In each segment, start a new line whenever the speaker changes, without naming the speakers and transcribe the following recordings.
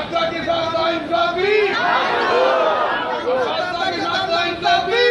शासक के साथ नाइंसाफी, शासक के साथ नाइंसाफी।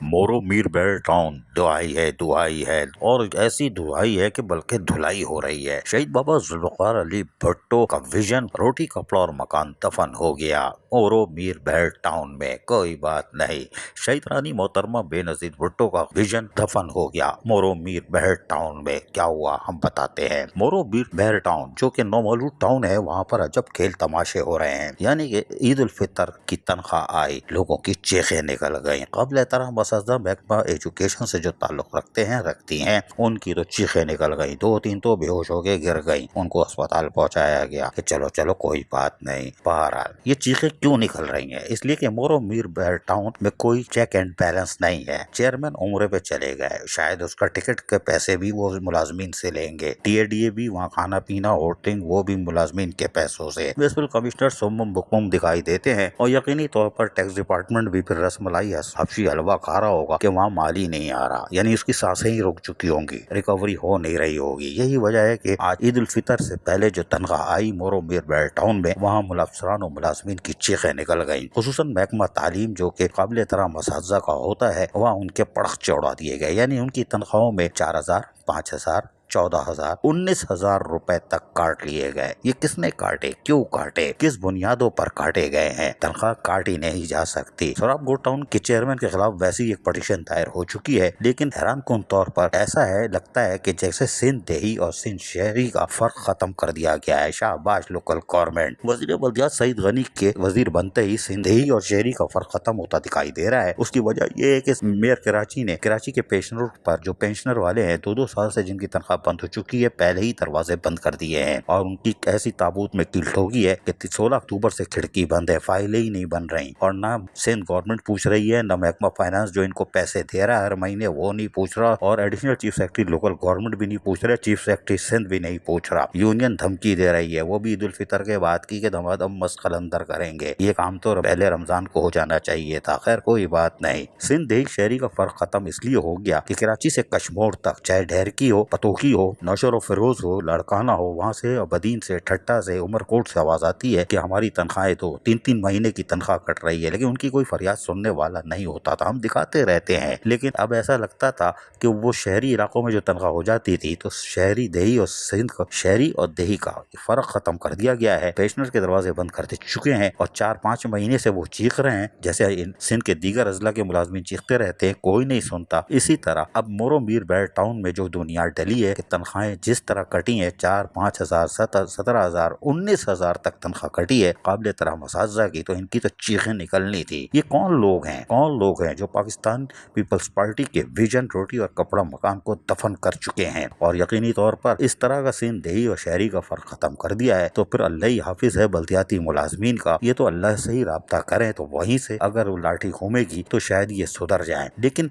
मोरो मीर बेल टाउन दुहाई है और ऐसी दुहाई है कि बल्कि धुलाई हो रही है। शहीद बाबा जुल्फ़िकार अली भुट्टो का विजन रोटी कपड़ा और मकान दफन हो गया। मोरो मीर बेल टाउन में कोई बात नहीं। शहीद रानी मोहतरमा बेनजीर भुट्टो का विजन दफन हो गया। मोरो मीर बेल टाउन में क्या हुआ हम बताते हैं। मोरो मीर बेल टाउन जो कि नौमौलूद टाउन है, वहाँ पर अजब खेल तमाशे हो रहे हैं। यानी कि ईद उल फितर की तनख्वाह आई, लोगों की चीखें निकल गयी। काबिल एहतराम असاتذہ महकमा एजुकेशन से जो ताल्लुक रखती हैं उनकी तो चीखें निकल गई। 2-3 तो बेहोश होके गिर गई। उनको अस्पताल पहुंचाया गया कि चलो चलो कोई बात नहीं। बहरहाल ये चीखें क्यों निकल रही हैं? इसलिए कि मोरो मीर बेल टाउन में कोई चेक एंड बैलेंस नहीं है। चेयरमैन उम्रे पे चले गए, शायद उसका टिकट के पैसे भी वो मुलाजमीन से लेंगे। टीएडीए भी वहाँ खाना पीना होटलिंग वो भी मुलाजमीन के पैसों से। म्युनिसिपल कमिश्नर सुम्मुम बुकमुम दिखाई देते हैं और यकीनी तौर पर टैक्स डिपार्टमेंट भी फिर रसमलाई हबशी हलवा खा रहा होगा कि वहाँ माल ही नहीं आ रहा, यानी उसकी सांसें ही रुक चुकी होंगी, रिकवरी हो नहीं रही होगी। यही वजह है कि आज ईद उल फितर से पहले जो तनख्वाह आई मोरो मीर बेल टाउन में, वहाँ मुलाफसरान और मुलाजमीन की चीखें निकल गयी। खुसूसन महकमा तालीम जो कि काबिल एहतराम असातिज़ा का होता है, वहाँ उनके पड़ख चौड़ा दिए गए। यानी उनकी तनख्वाहों में 4,000, 5,000, 14,000, 19,000 रुपए तक काट लिए गए। ये किसने काटे, क्यों काटे, किस बुनियादों पर काटे गए हैं? तनख्वाह काटी नहीं जा सकती। सोराबगढ़ टाउन के चेयरमैन के खिलाफ वैसी एक पटिशन दायर हो चुकी है, लेकिन हैरानकुन तौर पर ऐसा है लगता है कि जैसे सिंध देही और सिंध शहरी का फर्क खत्म कर दिया गया है। Shahbaz local government. वजीर बल्दियात सईद गनी के वजीर बनते ही सिंध देही और शहरी का फर्क खत्म होता दिखाई दे रहा है। उसकी वजह यह है कि मेयर कराची ने कराची के पेंशनरों पर, जो पेंशनर वाले हैं 2-2 साल से जिनकी तनख्वाह बंद हो चुकी है, पहले ही दरवाजे बंद कर दिए हैं और उनकी ऐसी ताबूत में कील ठोकी है कि 16 अक्टूबर से खिड़की बंद है, फाइलें ही नहीं बन रही। और ना सिंध गवर्नमेंट पूछ रही है, ना महकमा फाइनेंस जो इनको पैसे दे रहा है हर महीने वो नहीं पूछ रहा, और additional chief secretary local government भी नहीं पूछ रहे, चीफ सेक्रेटरी सिंध भी नहीं पूछ रहा। यूनियन धमकी दे रही है, वो भी ईद उल फितर के बाद की दमादम मस्कल अंदर करेंगे। ये काम तो पहले रमजान को हो जाना चाहिए था। खैर कोई बात नहीं। सिंध देही शहरी का फर्क खत्म इसलिए हो गया कि कराची से कश्मोर तक, चाहे ढेरकी हो, पतोही हो, नौशर फिरोज हो, लड़काना हो, वहाँ से बदीन से, ठट्टा से, उमरकोट से आवाज आती है कि हमारी तनख्वाहें तो 3-3 महीने की तनख्वाह कट रही है, लेकिन उनकी कोई फरियाद सुनने वाला नहीं होता था। हम दिखाते रहते हैं, लेकिन अब ऐसा लगता था कि वो शहरी इलाकों में जो तनख्वाह हो जाती थी तो शहरी देही और सिंध का, शहरी और देही का फर्क खत्म कर दिया गया है। पेंशनर के दरवाजे बंद कर दे चुके हैं और 4-5 महीने से वो चीख रहे हैं जैसे सिंध के दीगर अजला के मुलाजमीन चीखते रहते हैं, कोई नहीं सुनता। इसी तरह अब मोरो मीर बेल टाउन में जो दुनिया डली है कि तनख्वाहें जिस तरह कटी है, 4-5 हजार, 17,000, 19,000 तक तनख्वाह कटी है काबिल एहतराम असातिज़ा की, तो इनकी तो चीखें निकलनी थी। ये कौन लोग हैं जो पाकिस्तान पीपल्स पार्टी के विजन रोटी और कपड़ा मकान को दफन कर चुके हैं और यकीनी तौर पर इस तरह का सिंध देही और शहरी का फर्क खत्म कर दिया है। तो फिर अल्लाह ही हाफिज है बल्दियाती मुलाजमीन का। ये तो अल्लाह से ही राब्ता करें, तो वहीं से अगर वो लाठी घूमेगी तो शायद ये सुधर जाए। लेकिन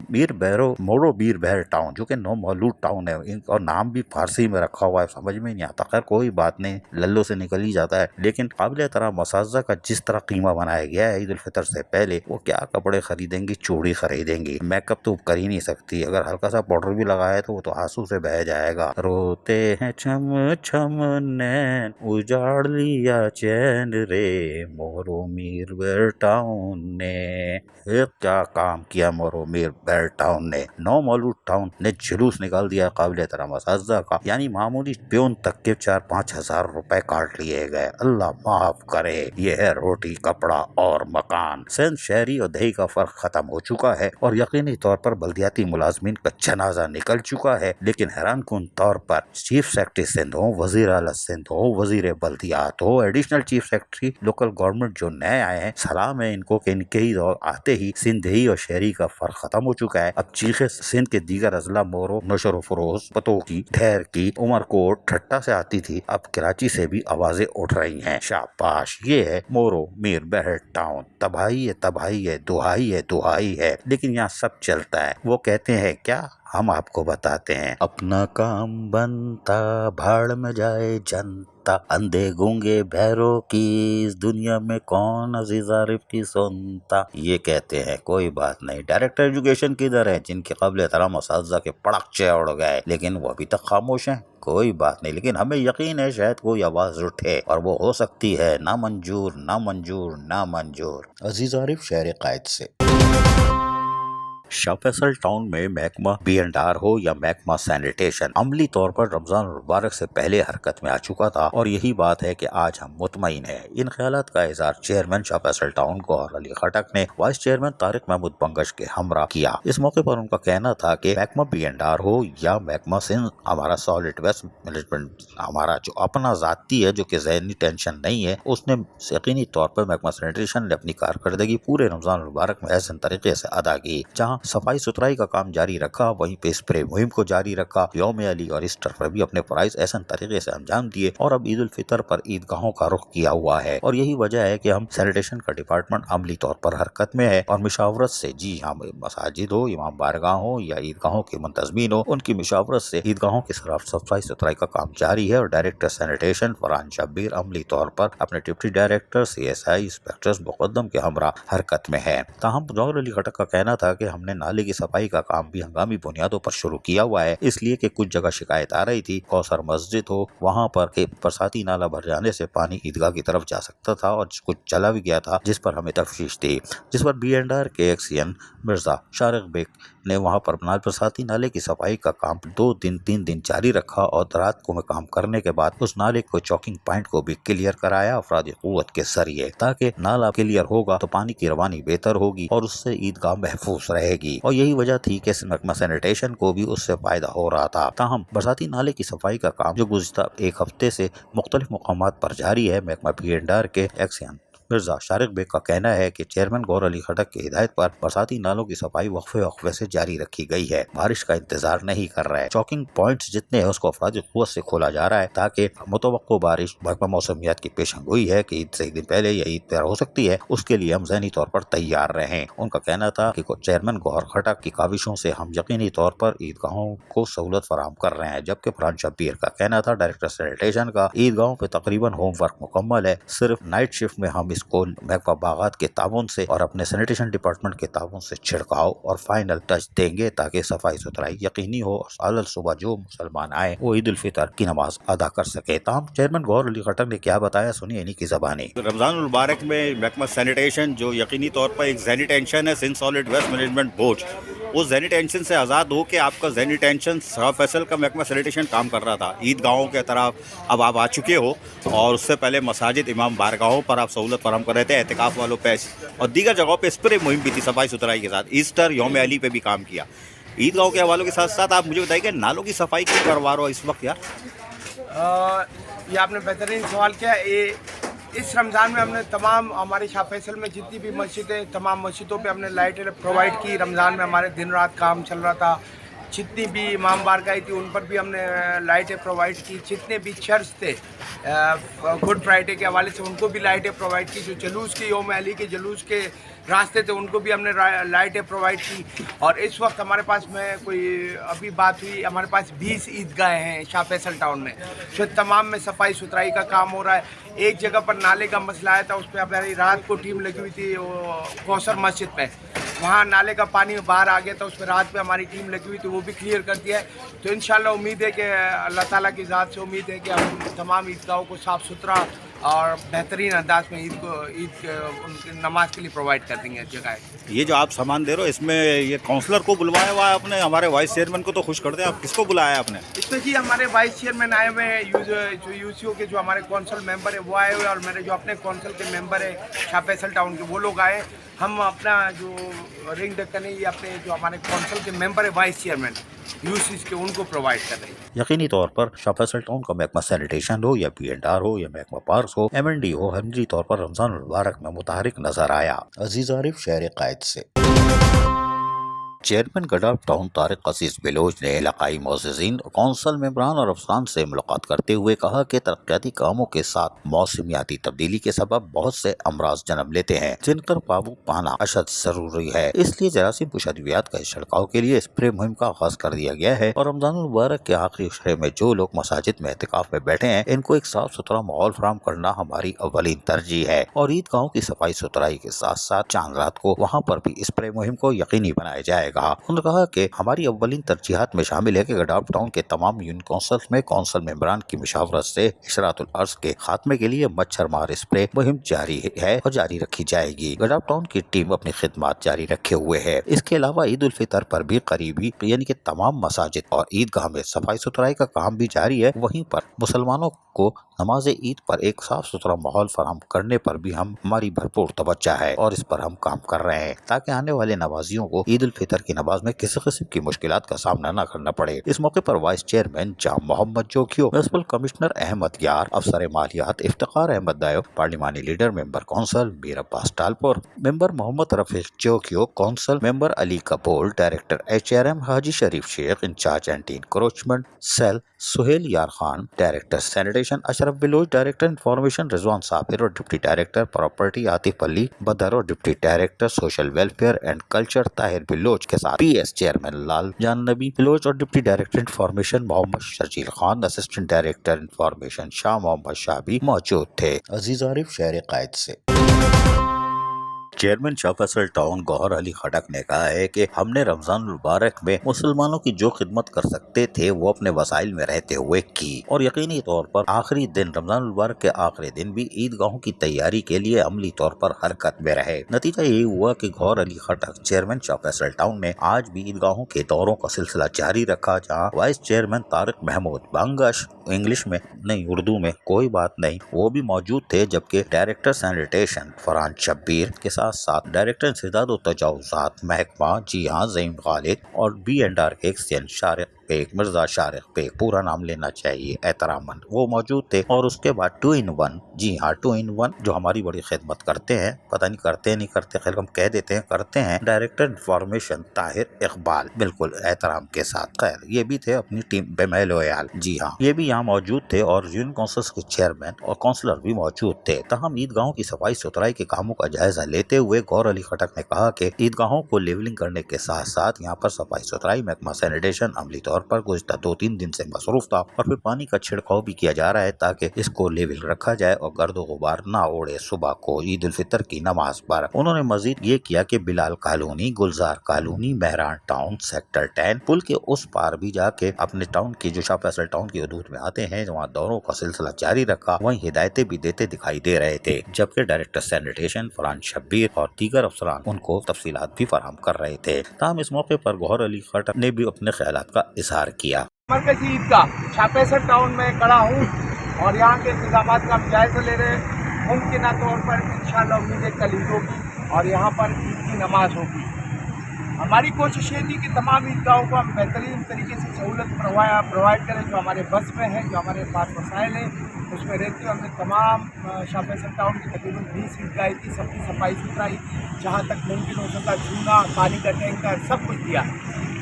मोरो मीर बेल टाउन जो कि नौमौलूद टाउन है, और नाम भी फारसी में रखा हुआ है, समझ में नहीं आता। खैर कोई बात नहीं, लल्लो से निकल ही जाता है। लेकिन काबिल एहतराम असातिज़ा का जिस तरह कीमा बनाया गया है ईद उल फितर से पहले, वो क्या कपड़े खरीदेंगी, चूड़ी खरीदेंगी, मेकअप तो कर ही नहीं सकती। अगर हल्का सा पाउडर भी लगाया तो वो तो आंसू से बह जाएगा। रोते हैं छम छम नैन उजाड़ लिया चैन रे मोरो मीर बेल टाउन ने। क्या काम किया मोरो मीर बेल टाउन ने। नौमौलूद टाउन ने जुलूस निकाल दिया काबिल एहतराम असातिज़ा का, यानी मामूली प्योन तक के 4-5 हजार रुपए काट लिए गए। अल्लाह माफ करे। ये है रोटी कपड़ा और मकान। सिंध शहरी और दही का फर्क खत्म हो चुका है और यकीनी तौर पर बल्दियाती मुलाजमीन का जनाजा निकल चुका है। लेकिन हैरानकुन तौर पर चीफ सेक्रेटरी सिंध हो, वजीर आला सिंध हो, वजीर बल्दियात हो, additional chief secretary local government जो नए आए हैं, सलाम है इनको कि इनके ही दौर आते ही सिंध दही और शहरी का फर्क खत्म हो चुका है। अब चीखे सिंध के दीगर अजला मोरो, नौशर फरोज, पतोही, ढेर की, उमरकोट, ठट्टा से आती थी, अब कराची से भी आवाजें उठ रही हैं। शाबाश। ये है मोरो मीर बेल टाउन। तबाही है, दुहाई है। लेकिन यहाँ सब चलता है। वो कहते हैं क्या, ہم آپ کو بتاتے ہیں۔ اپنا کام بنتا بھاڑ میں جائے جنتا، اندھے گونگے بہروں کی اس دنیا میں کون عزیز عارف کی سنتا۔ یہ کہتے ہیں کوئی بات نہیں، ڈائریکٹر ایجوکیشن کدھر ہے جن کے قابل احترام اساتذہ کے پڑکچے اڑ گئے، لیکن وہ ابھی تک خاموش ہیں۔ کوئی بات نہیں، لیکن ہمیں یقین ہے شاید کوئی آواز اٹھے، اور وہ ہو سکتی ہے نامنظور نامنظور نامنظور۔ عزیز عارف شہر قائد سے۔ شاہ فیصل ٹاؤن میں محکمہ B&R ہو یا محکمہ سینیٹیشن، عملی طور پر رمضان المبارک سے پہلے حرکت میں آ چکا تھا، اور یہی بات ہے کہ آج ہم مطمئن ہیں۔ ان خیالات کا اظہار چیئرمین شاہ فیصل ٹاؤن گوہر علی خٹک نے وائس چیئرمین طارق محمود بنگش کے ہمراہ کیا۔ اس موقع پر ان کا کہنا تھا کہ محکمہ B&R ہو یا محکمہ سندھ، ہمارا سالڈ ویسٹ مینجمنٹ ہمارا جو اپنا ذاتی ہے، جو کہ ذہنی ٹینشن نہیں ہے، اس نے یقینی طور پر محکمہ سینیٹیشن نے اپنی کارکردگی پورے رمضان المبارک میں احسن طریقے سے ادا کی۔ جہاں صفائی ستھرائی کا کام جاری رکھا، وہیں پہ اسپرے مہم کو جاری رکھا۔ یوم علی اور ایسٹر پر بھی اپنے فرائض احسن طریقے سے انجام دیے، اور اب عید الفطر پر عیدگاہوں کا رخ کیا ہوا ہے، اور یہی وجہ ہے کہ ہم سینیٹیشن کا ڈپارٹمنٹ عملی طور پر حرکت میں ہے، اور مشاورت سے، جی ہاں، مساجد ہو، امام بارگاہ ہو یا عیدگاہوں کے منتظمین ہو، ان کی مشاورت سے عیدگاہوں کی صفائی ستھرائی کا کام جاری ہے، اور ڈائریکٹر سینیٹیشن فرحان شبیر عملی طور پر اپنے ڈپٹی ڈائریکٹر CSI انسپیکٹرز مقدم کے ہمراہ حرکت میں ہے۔ تاہم جوہر علی خٹک کا کہنا تھا کہ ہم نے نالے کی صفائی کا کام بھی ہنگامی بنیادوں پر شروع کیا ہوا ہے، اس لیے کہ کچھ جگہ شکایت آ رہی تھی، کوثر مسجد ہو، وہاں پر برساتی نالا بھر جانے سے پانی عیدگاہ کی طرف جا سکتا تھا، اور کچھ چلا بھی گیا تھا، جس پر ہمیں تفتیش تھی، جس پر B&R کے ایکسین مرزا شارق بیگ نے وہاں پر برساتی نالے کی صفائی کا کام 2-3 دن جاری رکھا، اور رات کو میں کام کرنے کے بعد اس نالے کو چوکنگ پوائنٹ کو بھی کلیئر کرایا افرادی قوت کے ذریعے، تاکہ نالا کلیئر ہوگا تو پانی کی روانی بہتر ہوگی اور اس سے عیدگاہ محفوظ رہے گی، اور یہی وجہ تھی کہ محکمہ سینیٹیشن کو بھی اس سے فائدہ ہو رہا تھا۔ تاہم برساتی نالے کی صفائی کا کام جو گزشتہ ایک ہفتے سے مختلف مقامات پر جاری ہے، محکمہ B&R کے ایکسین مرزا شارق بیگ کا کہنا ہے کہ چیئرمین گوہر علی خٹک کی ہدایت پر برساتی نالوں کی صفائی وقفے سے جاری رکھی گئی ہے، بارش کا انتظار نہیں کر رہا ہے، چوکنگ پوائنٹس جتنے ہیں اس کو افرادی قوت سے کھولا جا رہا ہے، تاکہ متوقع بارش محکمہ موسمیات کی پیشن گوئی ہے کہ عید سے ایک دن پہلے یا عید پر ہو سکتی ہے، اس کے لیے ہم ذہنی طور پر تیار رہیں۔ ان کا کہنا تھا کہ چیئرمین گوہر خٹک کی کاوشوں سے ہم یقینی طور پر عیدگاہوں کو سہولت فراہم کر رہے ہیں، جبکہ فرحان شبیر کا کہنا تھا ڈائریکٹر سینیٹیشن کا عیدگاہوں پہ تقریباً ہوم ورک مکمل ہے، صرف نائٹ شفٹ میں ہم اس کو محکمہ باغات کے تعاون سے اور اپنے سینیٹیشن ڈپارٹمنٹ کے تعاون سے چھڑکاؤ اور فائنل ٹچ دیں گے، تاکہ صفائی ستھرائی یقینی ہو، اور سال صبح جو مسلمان آئے وہ عید الفطر کی نماز ادا کر سکے۔ تاہم چیئرمین گوہر علی خٹک نے کیا بتایا، سنیے انہی کی زبانی۔
رمضان المبارک میں محکمہ سینیٹیشن جو یقینی طور پر ایک ذہنی ٹینشن ہے، Sindh solid waste management board, اس ذہنی ٹینشن سے آزاد ہو کے آپ کا ذہنی ٹینشن شاہ فیصل کا محکمہ سینیٹیشن کام کر رہا تھا، عیدگاہوں کے طرف اب آپ آ چکے ہو، اور اس سے پہلے مساجد امام بارگاہوں پر آپ سہولت فراہم کر رہے تھے، اعتکاف والوں پہ اور دیگر جگہوں پہ اسپرے مہم بھی تھی صفائی ستھرائی کے ساتھ، ایسٹر یوم علی پہ بھی کام کیا، عیدگاہوں کے حوالوں کے ساتھ ساتھ آپ مجھے بتائیے کہ نالوں کی صفائی کیوں کروا رہے ہو اس وقت یار؟
یہ آپ نے بہترین سوال کیا۔ اس رمضان میں ہم نے تمام ہمارے شاہ فیصل میں جتنی بھی مسجدیں، تمام مسجدوں پہ ہم نے لائٹیں پرووائڈ کی۔ رمضان میں ہمارے دن رات کام چل رہا تھا، جتنی بھی امام بارگاہ تھی ان پر بھی ہم نے لائٹیں پرووائڈ کی، جتنے بھی چرچ تھے گڈ فرائیڈے کے حوالے سے ان کو بھی لائٹیں پرووائڈ کی، جو جلوس کی یوم علی کے جلوس کے راستے تھے ان کو بھی ہم نے لائٹیں پرووائڈ کی۔ اور اس وقت ہمارے پاس میں ابھی بات ہوئی، ہمارے پاس 20 عیدگاہیں ہیں شاہ فیصل ٹاؤن میں، جو تمام میں صفائی ستھرائی کا کام ہو رہا ہے۔ ایک جگہ پر نالے کا مسئلہ آیا تھا، اس پہ ہماری رات کو ٹیم لگی ہوئی تھی کوثر مسجد پہ، وہاں نالے کا پانی باہر آ گیا تھا، اس پہ رات پہ ہماری ٹیم لگی ہوئی تھی، وہ بھی کلیئر کر دیا ہے۔ تو انشاءاللہ امید ہے کہ اللہ تعالیٰ کی ذات سے امید ہے کہ ہم تمام عیدگاہوں کو صاف ستھرا اور بہترین انداز میں عید ان کی نماز کے لیے پرووائڈ کر دیں گے جگہ۔
یہ جو آپ سامان دے رہے ہو اس میں یہ کونسلر کو بلوایا ہوا ہے آپ نے؟ ہمارے وائس چیئرمین کو تو خوش کر دیں، آپ کس کو بلایا ہے آپ نے؟
اس میں جی ہمارے وائس چیئرمین آئے ہوئے ہیں، جو UCO کے جو ہمارے کونسل ممبر ہیں وہ آئے ہوئے ہیں، اور میرے جو اپنے کونسل کے ممبر ہیں شاہ فیصل ٹاؤن کے وہ لوگ آئے۔ ہم اپنا جو رنگ ڈھکن ہے یہ اپنے جو ہمارے کونسل کے ممبر ہیں وائس چیئرمین UCs کے ان کو پرووائڈ کر رہے ہیں۔
یقینی طور پر شاہ فیصل ٹاؤن کا محکمہ سینیٹیشن ہو یا B&R ہو یا محکمہ پارکس ہو، MND ہو، عملی طور پر رمضان المبارک میں متحرک نظر آیا۔ عزیز عارف شہر قائد سے۔ چیئرمین گڈاف ٹاؤن طارق عزیز بلوچ نے علاقائی معززین، کونسل ممبران اور افسران سے ملاقات کرتے ہوئے کہا کہ ترقیاتی کاموں کے ساتھ موسمیاتی تبدیلی کے سبب بہت سے امراض جنم لیتے ہیں جن پر قابو پانا اشد ضروری ہے، اس لیے جراثیم کش ادویات کا چھڑکاؤ کے لیے اسپرے مہم کا آغاز کر دیا گیا ہے اور رمضان المبارک کے آخری عشرے میں جو لوگ مساجد میں اعتکاف میں بیٹھے ہیں ان کو ایک صاف ستھرا ماحول فراہم کرنا ہماری اولین ترجیح ہے اور عیدگاہوں کی صفائی ستھرائی کے ساتھ ساتھ چاند رات کو وہاں پر بھی اسپرے مہم کو یقینی بنایا جائے گا۔ انہوں نے کہا کہ ہماری اولین ترجیحات میں شامل ہے کہ گڈاف ٹاؤن کے تمام یونین کونسلز میں کونسل ممبران کی مشاورت سے اشراط الارض کے خاتمے کے لیے مچھر مار اسپرے مہم جاری ہے اور جاری رکھی جائے گی۔ گڈاف ٹاؤن کی ٹیم اپنی خدمات جاری رکھے ہوئے ہے۔ اس کے علاوہ عید الفطر پر بھی قریبی یعنی کہ تمام مساجد اور عیدگاہ میں صفائی ستھرائی کا کام بھی جاری ہے، وہیں پر مسلمانوں کو نماز عید پر ایک صاف ستھرا ماحول فراہم کرنے پر بھی ہماری بھرپور توجہ ہے اور اس پر ہم کام کر رہے ہیں تاکہ آنے والے نمازیوں کو عید الفطر کی نماز میں کسی قسم کی مشکلات کا سامنا نہ کرنا پڑے۔ اس موقع پر vice chairman Jam Muhammad Jokhio, municipal commissioner Ahmed Yar, افسر مالیات افتخار احمد دایو، پارلیمانی leader member council Mir Abbas Talpur, member Muhammad Rafiq Jokhio, council member Ali Kapol, director HRM Haji Sharif Sheikh, in charge anti encroachment cell Sohail Yar Khan, director sanitation Ashraf Baloch, director information Rizwan Sabir اور deputy director property Atif Ali Badar اور deputy director social welfare and culture Tahir Baloch کے ساتھ PS چیئرمین لال جان نبی بلوچ اور deputy director information Muhammad Sharjeel Khan, assistant director information Shah Muhammad Shah بھی موجود تھے۔ عزیز عارف، شہر قائد سے۔ چیئرمین شاہ فیصل ٹاؤن گوہر علی خٹک نے کہا ہے کہ ہم نے رمضان المبارک میں مسلمانوں کی جو خدمت کر سکتے تھے وہ اپنے وسائل میں رہتے ہوئے کی اور یقینی طور پر آخری دن رمضان المبارک کے آخری دن بھی عیدگاہوں کی تیاری کے لیے عملی طور پر حرکت میں رہے۔ نتیجہ یہی ہوا کہ گوہر علی خٹک چیئرمین شاہ فیصل ٹاؤن نے آج بھی عیدگاہوں کے دوروں کا سلسلہ جاری رکھا، جہاں vice chairman Tariq Mahmood Bangash English میں نہیں اردو میں کوئی بات نہیں وہ بھی موجود تھے، جبکہ ڈائریکٹر سینیٹیشن فرحان شبیر کے ساتھ ڈائریکٹر انسداد و تجاوزات محکمہ زعیم غالد اور B&R کے ایکسچینج شارق بیگ مرزا شارق بیگ، پورا نام لینا چاہیے احتراماً، وہ موجود تھے۔ اور اس کے بعد 2 in 1 2 in 1 جو ہماری بڑی خدمت کرتے ہیں، پتہ نہیں کرتے نہیں کرتے، خیر ہم کہہ دیتے ہیں کرتے ہیں، ڈائریکٹر انفارمیشن طاہر اقبال، بالکل احترام کے ساتھ، خیر یہ بھی تھے اپنی ٹیم بمیل ویال، جی ہاں یہ بھی یہاں موجود تھے اور یونین کونسلز کے چیئرمین اور کونسلر بھی موجود تھے۔ تاہم عیدگاہوں کی صفائی ستھرائی کے کاموں کا جائزہ لیتے ہوئے گوہر علی خٹک نے کہا کہ عیدگاہوں کو لیولنگ کرنے کے ساتھ ساتھ یہاں پر صفائی ستھرائی محکمہ سینیٹیشن عملی طور پر گزشتہ 2-3 دن سے مصروف تھا اور پھر پانی کا چھڑکاؤ بھی کیا جا رہا ہے تاکہ اس کو لیول رکھا جائے اور گرد و غبار نہ اڑے صبح کو عید الفطر کی نماز پر۔ انہوں نے مزید یہ کیا کہ بلال کالونی، گلزار کالونی، مہران ٹاؤن، سیکٹر 10 پل کے اس پار بھی جا کے اپنے ٹاؤن کی جو شاہ فیصل ٹاؤن کی حدود میں آتے ہیں وہاں دوروں کا سلسلہ جاری رکھا، وہیں ہدایتیں بھی دیتے دکھائی دے رہے تھے، جبکہ ڈائریکٹر سینیٹیشن فرحان شبیر اور دیگر افسران ان کو تفصیلات بھی فراہم کر رہے تھے۔ تاہم اس موقع پر گوہر علی خٹک نے بھی اپنے خیالات کا اظہار کیا۔
مرکزی عیدگاہ شاہ فیصل ٹاؤن میں کھڑا ہوں اور یہاں کے انتظامات کا ہم جائزہ لے رہے ہیں۔ ممکنہ طور پر انشاءاللہ امید ہے کل عید ہوگی اور یہاں پر عید کی نماز ہوگی۔ ہماری کوشش یہ تھی کہ تمام عیدگاہوں کو ہم بہترین طریقے سے سہولت پرووائڈ کریں، جو ہمارے بس میں ہے، جو ہمارے پاس وسائل ہیں اس میں رہتے ہوئے ہم نے تمام شاہ فیصل ٹاؤن کی تقریباً 20 عیدگاہیں تھی، سب کی صفائی ستھرائی جہاں تک ممکن ہو سکا، چونا، پانی کا ٹینکر سب کچھ دیا۔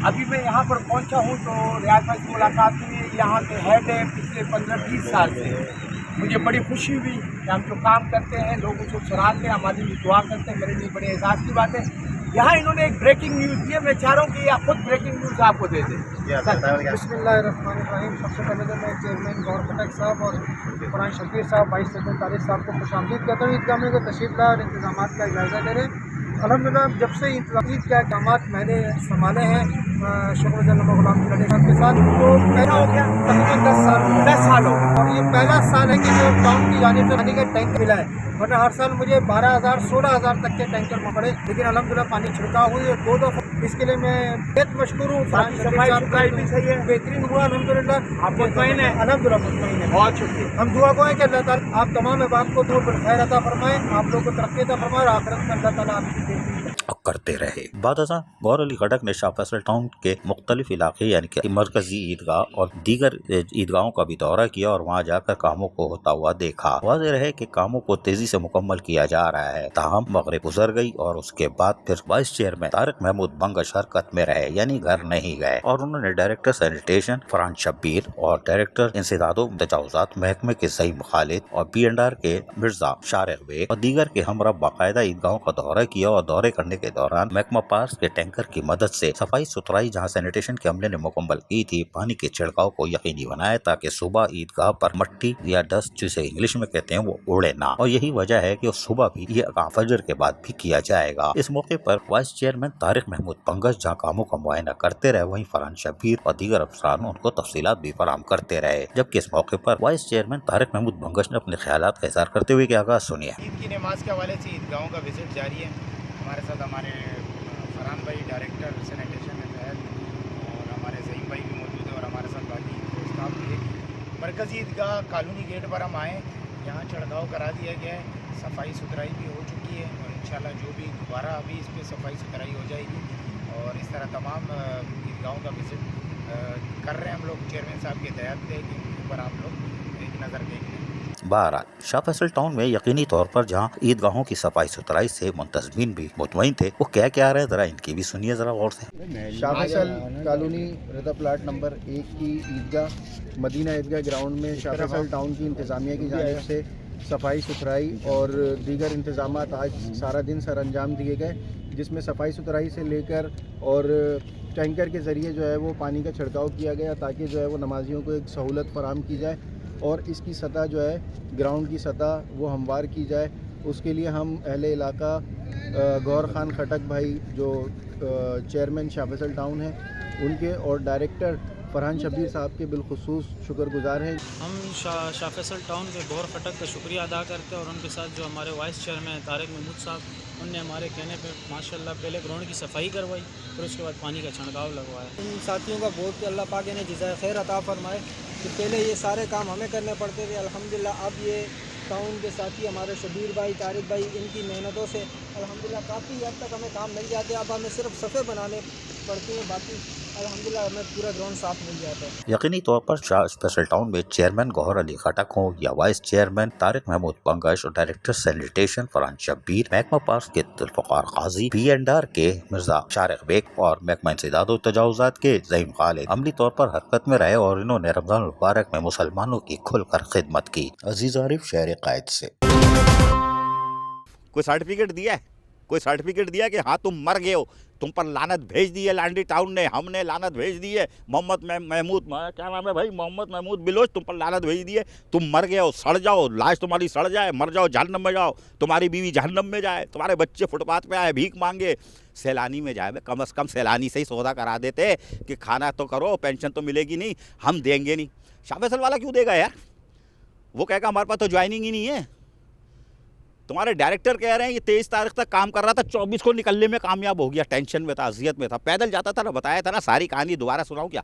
ابھی میں یہاں پر پہنچا ہوں تو ریاض بھائی سے ملاقات ہوئی، یہاں کے ہیڈ ہے پچھلے 15-20 سال سے۔ مجھے بڑی خوشی ہوئی کہ ہم جو کام کرتے ہیں لوگ اس کو سراہتے ہیں، ہمارے لیے دعا کرتے ہیں، میرے لیے بڑے اعزاز کی بات ہے۔ یہاں انہوں نے ایک بریکنگ نیوز دی ہے، میں چاہ رہا ہوں کہ یہ خود بریکنگ نیوز آپ کو دے دیں۔
بسم اللہ الرحمن الرحیم۔ سب سے پہلے تو میں چیئرمین گوہر خٹک صاحب اور فرحان شبیر صاحب، وائس چیئرمین طارق صاحب کو خوش آمدید کہتا ہوں۔ عیدگاہ میں تشریف لا اور انتظامات کا جائزہ لے رہے ہیں۔ الحمدللہ جب سے عید کے اقدامات میں نے سنبھالے ہیں شکر جناب غلام صاحب کے ساتھ، تو پہلا ہو گیا تقریباً 10 سال ہو گئے اور یہ پہلا سال ہے کہ جو ٹاؤن کی جانب سے پانی کا ٹینک ملا ہے، ورنہ ہر سال مجھے 12,000-16,000 تک کے ٹینکر میں پڑے، لیکن الحمدللہ پانی چھڑکاؤ ہوئی اور 2 دفعہ اس کے لیے میں بہت مشکور ہوں۔
صفائی ستھرائی بھی صحیح ہے،
بہترین ہوا الحمدللہ۔
آپ مطمئن ہیں؟
الحمدللہ مطمئن ہے،
بہت شکریہ۔
ہم دعا کو ہیں کہ اللہ تعالیٰ آپ تمام احباب کو دور بالخیر عطا فرمائے، آپ لوگوں کو ترقی عطا فرمائے اور آخرت میں اللہ تعالیٰ آپ کی
करते रहे। बाद अज़ां गौहर अली खटक ने शाह फैसल टाउन के मुख्तलिफ इलाके यानी कि मरकजी ईदगाह और दीगर ईदगाहों का भी दौरा किया और वहाँ जाकर कामों को होता हुआ देखा। वाज़ेह रहे कि कामों को तेजी से मुकम्मल किया जा रहा है। ताहम मगरिब गुजर गई और उसके बाद फिर वाइस चेयरमैन तारिक महमूद बंगश हरकत में रहे, यानी घर नहीं गए, और उन्होंने डायरेक्टर सैनिटेशन फरहान शब्बीर और डायरेक्टर इंसदादो तजावुजात महकमे के ज़ईम खालिद और P&R के मिर्जा शारिक बेग और दीगर के हमरा बाकायदा ईदगाहों का दौरा किया और दौरे करने के दौरान महकमा पार्स के टैंकर की मदद से सफाई सुथराई जहाँ सैनिटेशन के अमले ने मुकम्मल की थी, पानी के छिड़काव को यकीनी बनाया ताकि सुबह ईदगाह पर मट्टी या डस्ट जिसे इंग्लिश में कहते हैं वो उड़े ना, और यही वजह है कि सुबह भी ये काम फजर के बाद भी किया जाएगा। इस मौके पर वाइस चेयरमैन तारिक महमूद बंगश जहाँ कामों का मुआयना करते रहे, वहीं फरहान शब्बीर और दीगर अफसरान उनको तफसीलात भी फराहम करते रहे। जबकि इस मौके पर वाइस चेयरमैन तारिक महमूद बंगश ने अपने ख्यालात का इज़हार करते हुए क्या कहा, सुनिए।
ईद की नमाज के हवाले से ईदगाहों का विजिट जारी है। हमारे साथ हमारे फरहान भाई डायरेक्टर सैनिटेशन में है और हमारे ज़ईम भाई भी मौजूद है और हमारे साथ बाकी स्टाफ भी है। मरकज़ी ईदगाह कॉलोनी गेट पर हम आए, यहाँ छिड़काव करा दिया गया है, सफाई सुथराई भी हो चुकी है और इंशाल्लाह जो भी दोबारा अभी इस पर सफाई सुथराई हो जाएगी और इस तरह तमाम ईदगाहों का विजिट कर रहे हैं हम लोग चेयरमैन साहब के हदायत थे कि उनके ऊपर आप लोग एक नज़र देख लें।
बहरहाल शाह फैसल टाउन में यकीनी तौर पर जहाँ ईदगाहों की सफाई सुथराई से मुंतज़मीन भी मुतमईन थे, वो क्या क्या रहे जरा इनकी भी सुनिए जरा गौर से।
शाह फैसल कॉलोनी रदा प्लाट नंबर 1 की ईदगाह मदीना ईदगाह ग्राउंड में शाह फैसल टाउन की इंतज़ामिया की जानिब से सफाई सुथराई और दीगर इंतज़ामात आज सारा दिन सर अंजाम दिए गए, जिसमें सफाई सुथराई से लेकर और टैंकर के ज़रिए जो है वो पानी का छिड़काव किया गया ताकि जो है वो नमाजियों को एक सहूलत फराहम की जाए और इसकी सतह जो है ग्राउंड की सतह वो हमवार की जाए। उसके लिए हम अहले इलाका गौहर खान खटक भाई जो चेयरमैन शाह फैसल टाउन है उनके और डायरेक्टर फरहान शब्बीर साहब के बिलखुसूस शुक्रगुजार हैं।
हम शाह फैसल टाउन के गौहर खटक का शुक्रिया अदा करते हैं और उनके साथ जो हमारे वाइस चेयरमैन तारिक महमूद साहब उनने हमारे कहने पे माशाल्लाह पहले ग्राउंड की सफाई करवाई फिर उसके बाद पानी का छिड़काव लगवाया।
इन साथियों का बहुत अल्लाह पाक ने जज़ाए खैर अता फरमाए कि पहले ये सारे काम हमें करने पड़ते थे, अल्हम्दुलिल्लाह अब ये टाउन के साथी हमारे शबीर भाई तारिक भाई इनकी मेहनतों से अल्हम्दुलिल्लाह काफ़ी हद तक हमें काम मिल जाते हैं। अब हमें सिर्फ सफ़े बनाने पड़ती हैं, बाकी अल्हम्दुलिल्लाह हमें पूरा ग्राउंड साफ मिल जाता है।
यकीनी तौर पर शाह फैसल टाउन में चेयरमैन गौहर अली खटक हो या वाइस चेयरमैन तारिक महमूद बंगश और डायरेक्टर सैनिटेशन फरहान शब्बीर, महकमा पार्स के जुल्फ़िकार काजी, P&R के मिर्जा शारिक बेग और महकमा इंसदादो तजावुजात के ज़ईम खालिद अमली तौर पर हरकत में रहे और इन्होंने रमज़ान मुबारक में मुसलमानों की खुलकर खिदमत की। अजीज आरिफ, शहर कायद से।
कोई सर्टिफिकेट दिया है? कोई सर्टिफिकेट दिया कि हाँ तुम मर गए हो, तुम पर लानत भेज दी है लांडी टाउन ने, हमने लानत भेज दी है, मोहम्मद महमूद क्या नाम है भाई, मोहम्मद महमूद बिलोच, तुम पर लानत भेज दी है, तुम मर गए हो, सड़ जाओ, लाश तुम्हारी सड़ जाए, मर जाओ, जहन्नम में जाओ, तुम्हारी बीवी जहन्नम में जाए, तुम्हारे बच्चे फुटपाथ पे आए भीख मांगे, सैलानी में जाए। कम से कम सैलानी से ही सौदा करा देते कि खाना तो करो, पेंशन तो मिलेगी नहीं, हम देंगे नहीं। शाह फैसल वाला क्यों देगा यार? वो कहेगा हमारे पास तो ज्वाइनिंग ही नहीं है। तुम्हारे डायरेक्टर कह रहे हैं ये 23 तारीख तक काम कर रहा था, 24 को निकलने में कामयाब हो गया, टेंशन में था, अजियत में था, पैदल जाता था ना, बताया था ना, सारी कहानी दोबारा सुनाऊं क्या?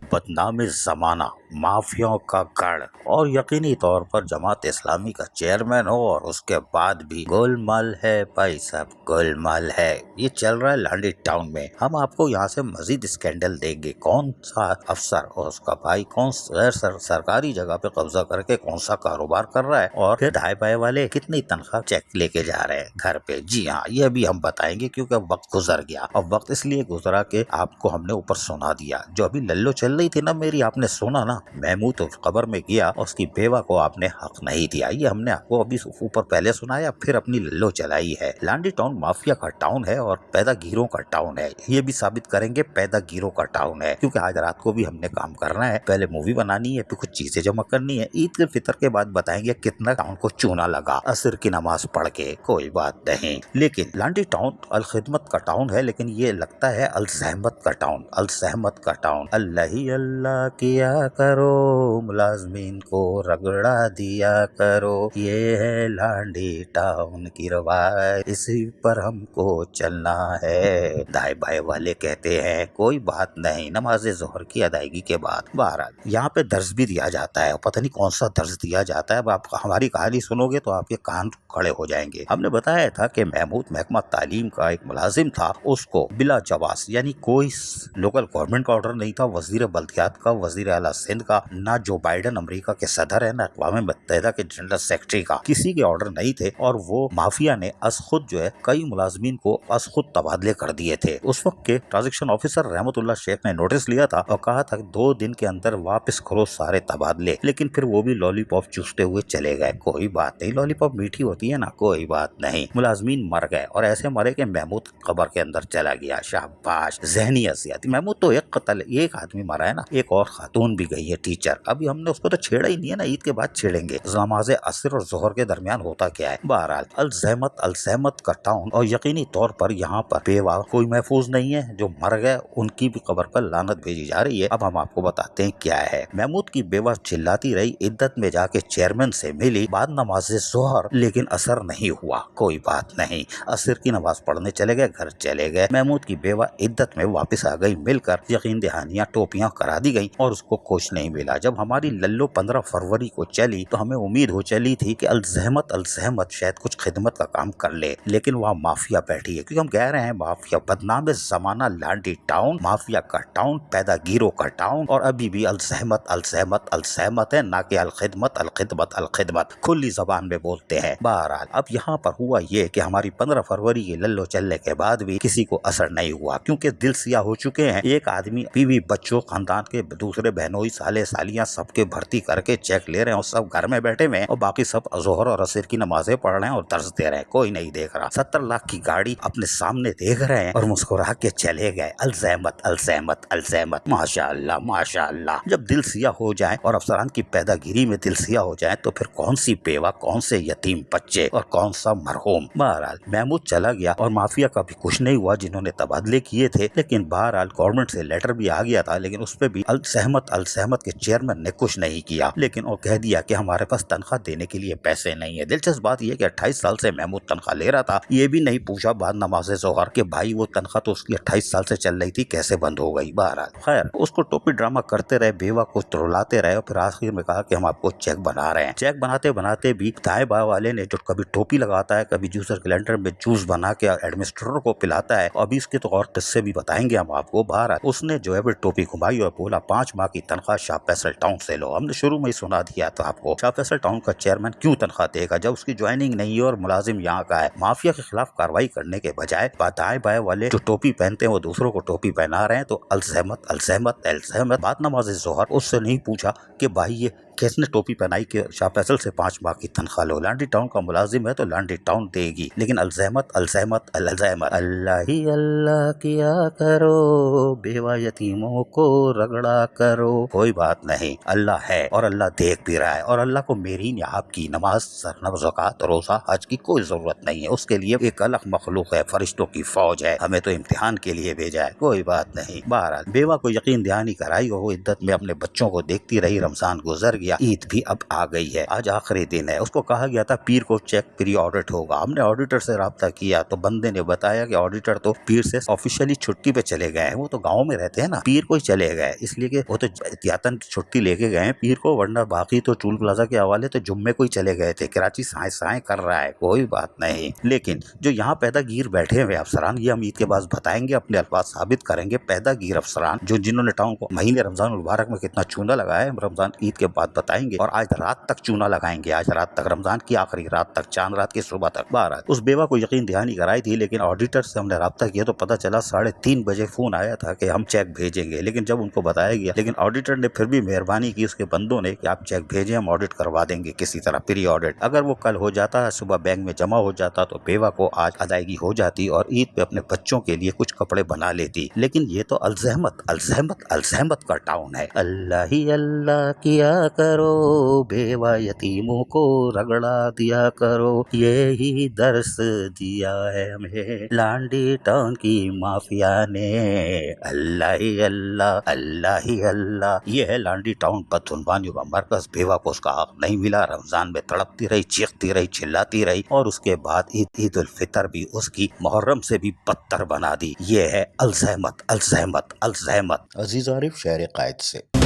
बदनामी ज़माना, माफियाओं का गढ़ और यकीनी तौर पर जमात इस्लामी का चेयरमैन हो और उसके बाद भी गोलमाल है भाई साहब, गोलमाल है। ये चल रहा है लांडी टाउन में। हम आपको यहाँ से मजीद स्कैंडल देंगे, कौन सा अफसर और उसका भाई कौन गैर सरकारी जगह पे कब्जा करके कौन सा कारोबार कर रहा है और फिर ढाई पाए वाले कितनी तनख्वाह चेक लेके जा रहे हैं घर पे। जी हाँ, ये भी हम बताएंगे क्योंकि वक्त गुजर गया और वक्त इसलिए गुजरा कि आपको हमने ऊपर सुना दिया। जो अभी लल्लो चल रही थी ना मेरी, आपने सुना ना, महमूद कब्र में गया और उसकी बेवा को आपने हक नहीं दिया। ये हमने आपको अभी ऊपर पहले सुनाया, फिर अपनी लल्लो चलाई है। लांडी टाउन माफिया का टाउन है और पैदागीरों का टाउन है। ये भी साबित करेंगे पैदागीरों का टाउन है, क्योंकि आज रात को भी हमने काम करना है। पहले मूवी बनानी है, फिर कुछ चीजें जमा करनी है। ईद के फितर के बाद बताएंगे कितना टाउन को चूना लगा असर की नमाज पढ़ के। कोई बात नहीं, लेकिन लांडी टाउन अल खिदमत का टाउन है, लेकिन ये लगता है अल सहमत का टाउन, अल सहमत का टाउन। अल्लाह ही अल्लाह किया करो, मुलाजमीन को रगड़ा दिया करो, ये है लांडी टाउन की रवायत, इसी पर हमको चलना है। दाएं बाएं वाले कहते हैं कोई बात नहीं, नमाज जोहर की अदायगी के बाद। बहरहाल यहाँ पे दर्ज भी दिया जाता है, पता नहीं कौन सा दर्ज दिया जाता है। अब आप हमारी कहानी सुनोगे तो आपके कान खड़े हो जाएंगे। हमने बताया था कि महमूद महकमा तालीम का एक मुलाजिम था, उसको बिला जवास यानी कोई लोकल गवर्नमेंट का ऑर्डर नहीं था, वजीर बल्दियात का, वजीर आला सिंध का, ना जो बाइडन अमेरिका के सदर है, ना अक़वाम मुत्तहिदा के जनरल सेक्रेटरी का, किसी के ऑर्डर नहीं थे। और वो माफिया ने खुद जो है कई मुलाजमीन को खुद तबादले कर दिए थे। उस वक्त के ट्रांजेक्शन ऑफिसर रहमतुल्लाह शेख ने नोटिस लिया था और कहा था 2 दिन के अंदर वापस करो सारे तबादले, लेकिन फिर वो भी लॉलीपॉप चूसते हुए चले गए। कोई बात नहीं, लॉलीपॉप मीठी होती है ना, कोई बात नहीं। मुलाजमीन मर गए और ऐसे मरे कि महमूद कब्र के अंदर चला गया। शाबाश, ज़हनी असियत। महमूद तो एक कत्ल, एक आदमी मरा है ना, एक और खातून भी गई है टीचर। अभी हमने उसको तो छेड़ा ही नहीं है ना, ईद के बाद छेड़ेंगे। नमाज असर और जोहर के दरमियान होता क्या है। बहरहाल अल-ज़हमत का टाउन, और यकीनी तौर पर यहाँ पर बेवा कोई महफूज नहीं है। जो मर गए उनकी भी कब्र पर लानत भेजी जा रही है। अब हम आपको बताते हैं क्या है। महमूद की बेवा चिल्लाती रही, इद्दत में जाके चेयरमैन से मिली बाद नमाज जोहर, लेकिन असर नहीं हुआ। कोई बात नहीं, असर की नमाज पढ़ने चले गए, घर चले गए। महमूद की बेवा इद्दत में वापस आ गई, मिलकर यकीन दहानियां टोपियां करा दी गई और उसको कुछ नहीं मिला। जब हमारी लल्लो 15 फरवरी को चली तो हमें उम्मीद हो चली थी कि अल-ज़हमत शायद कुछ खिदमत का काम कर ले, लेकिन वहाँ माफिया बैठी है। क्योंकि हम कह रहे हैं माफिया बदनाम जमाना, लांडी टाउन, माफिया का टाउन, पैदागीरों का टाउन, और अभी भी अल-ज़हमत है, ना कि अल-खिदमत खुली जबान में बोलते हैं। बहरहाल अब यहाँ पर हुआ ये कि हमारी 15 फरवरी की लल्लो चलने के बाद भी किसी को असर नहीं हुआ, क्योंकि दिल सिया हो चुके हैं। एक आदमी बीवी बच्चों खानदान के दूसरे बहनोई साले सालियां सबके भर्ती करके चेक ले रहे हैं और सब घर में बैठे हुए हैं, और बाकी सब जोहर और असर की नमाजें पढ़ रहे हैं और दर्ज दे रहे हैं। कोई नहीं देख रहा। 70 लाख की गाड़ी अपने सामने देख रहे हैं और मुस्कुरा के चले गए। अल-ज़हमत माशाअल्लाह। जब दिल सिया हो जाए और अफसरान की पैदागिरी में दिल सिया हो जाए तो फिर कौन सी बेवा, कौन से यतीम बच्चे और कौन सा मरहूम। बहरहाल महमूद चला गया और माफिया का भी कुछ नहीं हुआ जिन्होंने तबादले किए थे। लेकिन बहरहाल गवर्नमेंट से लेटर भी आ गया था, लेकिन उस पर भी अल-ज़हमत के चेयरमैन ने कुछ नहीं किया, लेकिन वो कह दिया कि हमारे पास तनख्वाह देने के लिए पैसे नहीं है। दिलचस्प बात यह कि 28 साल से महमूद तनख्वाह ले रहा था, ये भी नहीं पूछा बाद नमाज जोहर के भाई वो तनख्वाह तो उसकी 28 साल से चल रही थी, कैसे बंद हो गई। बहरहाल खैर उसको टोपी ड्रामा करते रहे, बेवा को रुलाते रहे, और फिर आखिर में कहा कि हम आपको चेक बना रहे हैं। चेक बनाते भी दाएं बाएं वाले ने जो कभी टोपी लगाता है, कभी जूसर कैलेंडर में जूस बना के एडमिनिस्ट्रेटर को पिलाता है। अभी इसके तो और किस्से भी बताएंगे हम आपको। बहरहाल उसने जो है फिर टोपी घुमाई और बोला 5 माह की तनख्वाह शाह फैसल टाउन से लो। हमने शुरू में ही सुना दिया था आपको, शाह फैसल टाउन का चेयरमैन क्यों तनख्वाह देगा जब उसकी ज्वाइनिंग नहीं है और मुलाजिम यहाँ का है। माफिया के खिलाफ कार्रवाई करने के बजाय दाएं बाएं वाले जो टोपी पहनते हैं वो दूसरों को टोपी पहना रहे हैं। तो अल-ज़हमत बात नमाज जोहर, उससे नहीं पूछा कि भाई ये किसने टोपी पहनाई कि शाह फैसल से 5 माह की तनख्वाह लो। लांडी टाउन का मुलाजिम है तो लांडी टाउन देगी, लेकिन अल-ज़हमत अल्लाह ही अल्लाह किया करो, बेवा यतीमों को रगड़ा करो। कोई बात नहीं, अल्लाह है और अल्लाह देख भी रहा है, और अल्लाह को मेरी आपकी नमाज, सरनब, ज़कात, रोज़ा, हज की कोई जरूरत नहीं है। उसके लिए एक अलग मखलूक है, फरिश्तों की फौज है, हमें तो इम्तिहान के लिए भेजा है। कोई बात नहीं। बहरहाल बेवा को यकीन दहानी कराई और वो इद्दत में अपने बच्चों को देखती रही। रमजान गुजर गया, ईद भी अब आ गई है, आज आखिरी दिन है। उसको कहा गया था पीर को चेक प्री ऑडिट होगा। हमने ऑडिटर से राब्ता किया तो बंदे ने बताया कि ऑडिटर तो पीर से ऑफिशियली छुट्टी पे चले गए हैं, वो तो गाँव में रहते हैं ना, पीर को ही चले गए, इसलिए कि वो तो एहतियातन छुट्टी लेके गए हैं पीर को, वरना बाकी तो टूल प्लाजा के हवाले तो जुम्मे को ही चले गए थे। कराची साए कर रहा है, कोई बात नहीं। लेकिन जो यहाँ पैदागीर बैठे हुए अफसरान, ये हम ईद के बाद बताएंगे, अपने अल्फाज साबित करेंगे। पैदागीर अफसरान जो जिन्होंने टाउन को महीने रमजान मुबारक में कितना चूना लगाया है, रमजान ईद के बाद बताएंगे, और आज रात तक चूना लगाएंगे, आज रात तक, रमजान की आखिरी रात तक, चांद रात की सुबह तक। बहरहाल उस बेवा को यकीन दहानी कराई थी, लेकिन ऑडिटर से हमने राब्ता किया तो पता चला 3:30 बजे फोन आया था कि हम चेक भेजेंगे। लेकिन जब उनको बताया गया, लेकिन ऑडिटर ने फिर भी मेहरबानी की, उसके बंदों ने, कि आप चेक भेजें, हम ऑडिट करवा देंगे किसी तरह प्री ऑडिट। अगर वो कल हो जाता, सुबह बैंक में जमा हो जाता, तो बेवा को आज अदायगी हो जाती और ईद पे अपने बच्चों के लिए कुछ कपड़े बना लेती। लेकिन ये तो अल-ज़हमत का टाउन है। अल्लाह ही अल्लाह किया करो, बेवा यतीमों को रगड़ा दिया करो, यही दर्स दिया है हमें लांडी टाउन की माफिया ने। अल्लाह ही अल्लाह अल्लाह ही अल्लाह। ये है लांडी टाउन बदजुल्मानियों का मरकज। बेवा को उसका हक नहीं मिला, रमजान में तड़पती रही, चीखती रही, चिल्लाती रही और उसके बाद ईद उल फितर भी उसकी मुहर्रम से भी बदतर बना दी। ये है अलज़हमत अलज़हमत अलज़हमत। अजीज आरिफ, शहर कायद से।